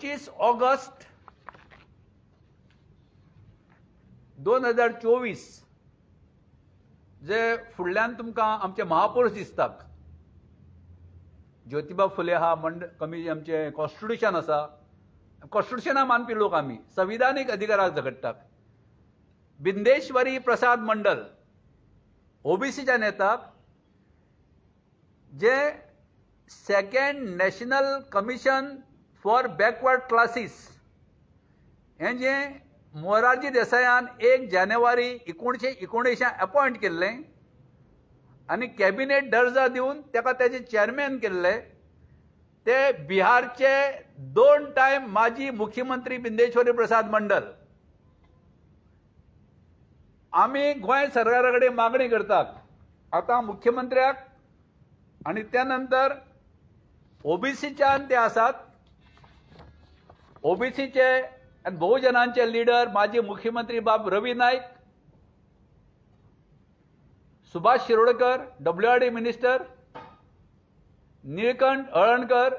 25 August 2024 जे फुडल्यान तुमकां आमचे महापुरुष दिसतात. ज्योतिबा फुले हा कमी आमचे कॉन्स्टिट्यूशन आसा. कॉन्स्टिट्यूशना मानपी लोक आमी संविधानीक अधिकाराक झगडटात. बिंदेश्वरी प्रसाद मंडल ओबीसीच्या नेताक जे second national commission for backward classes हें जे मोरारजी देसायान 1 जानेवारी 1919 अपॉइंट केल्लें आनी कॅबिनेट दर्जा दिवन ताका तेजे चेअरमॅन केल्ले, ते बिहारचे 2 टायम माजी मुख्यमंत्री बिंदेश्वरी प्रसाद मंडल. आमी गोंय सरकारा कडेन मागणी करतात आतां मुख्यमंत्र्याक आनी त्या नंतर ओबीसीच्यान ते आसात. ओबीसीचे आनी बहुजनांचे लीडर माजी मुख्यमंत्री बाब Ravi Naik, Subhash Shirodkar WRD minister, Nilkanth Halarnkar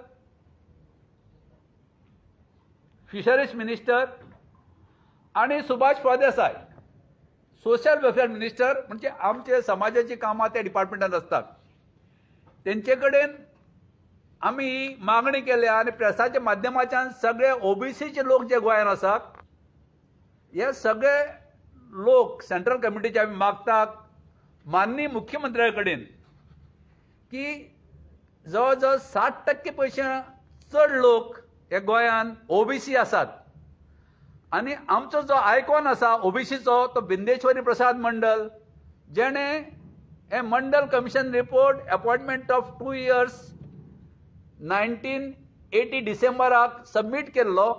fisheries minister आणि Subhash Phaldesai social welfare minister, म्हणजे आमचे समाजाची कामां त्या डिपार्टमेंटात असतात. तेंचे कडेन आमी ही मागणी केल्या आनी प्रेसाच्या माध्यमाच्यान सगळे ओबीसीचे लोक जे गोंयांत आसात हे सगळे लोक सेंट्रल कमिटीचे आमी मागतात माननीय मुख्यमंत्र्या कडेन की जवळ जवळ 60% पेक्षा चड लोक हे गोंयांत ओबीसी आसात. आनी आमचो जो आयकॉन आसा ओबीसीचो तो बिंदेश्वरी प्रसाद मंडल, जेणे हे Mandal commission report appointment of 2 years 1980 डिसेंबराक सबमीट केल्लो.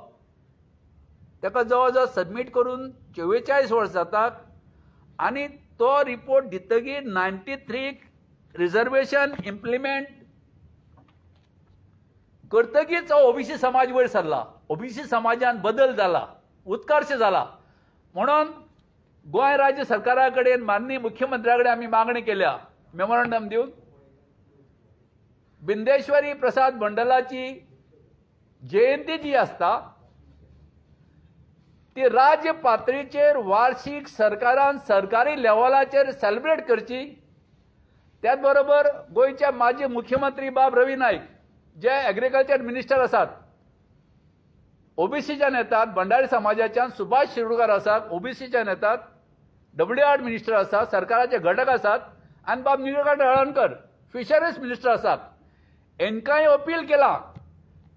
ताका जवळ जवळ सबमीट करून 44 वर्सां जातात आनी तो रिपोर्ट दितकीर 93 रिजर्वेशन इम्प्लिमेंट करतकीच ओबीसी समाज वयर सरला. ओबीसी समाजान बदल जाला, उत्कर्श जाला. म्हणून गोंय राज्य सरकारा कडेन माननीय मुख्यमंत्र्या कडेन आमी मागणी केल्या मेमोरंडम दिवन बिंदेश्वरी प्रसाद मंडलाची जयंती जी आसता ती राज्य पातळीचेर वार्षिक सरकारान सरकारी लेवलाचेर सेलिब्रेट करची. त्याच बरोबर गोंयचे माजी मुख्यमंत्री बाब रवी नाईक जे एग्रीकल्चर मिनिस्टर आसात ओबीसीच्यान येतात, भंडारी समाजाच्यान सुभाष शिरोडकर आसात ओबीसीच्यान येतात, WRD मिनिस्टर आसात, सरकाराचे घटक आसात आनी बाब निळकंठ हळर्णकर फिशरीज मिनिस्टर आसात. हेंकांय अपील केला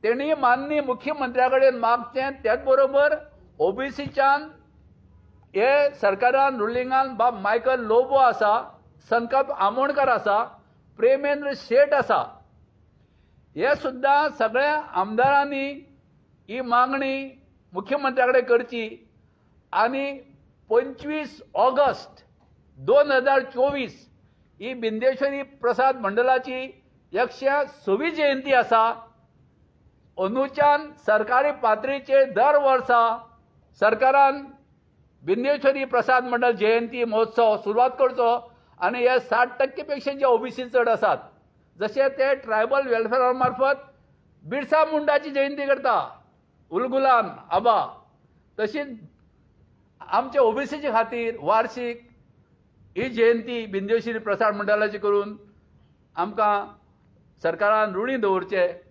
तेणी माननीय मुख्यमंत्र्या कडेन मागचें. त्याच बरोबर ओबीसीच्यान हे सरकारान रुलिंगान बाब मायकल लोबो आसा, संकल्प आमोणकर आसा, प्रेमेंद्र शेट आसा. हे सुद्दां सगळ्या आमदारांनी ही मागणी मुख्यमंत्र्या कडेन करची आनी 25 ऑगस्ट 2024 ही बिंदेश्वरी प्रसाद मंडलाची 106वी जयंती आसा. अंदूच्यान सरकारी पातळीचेर दर वर्सा सरकारान बिंदेश्वरी प्रसाद मंडल जयंती महोत्सव सुरवात करचो आनी हे 60% पेक्षा जे ओबीसी चड आसात जशे ते ट्रायबल वेलफेअर मार्फत बिरसा मुंडाची जयंती करता उलगुलान आबा, तशीच आमच्या ओबीसीच्या खातीर वार्षिक ही जयंती बिंदेश्वरी प्रसाद मंडलाची करून आमकां सरकारान ऋणी दवरचें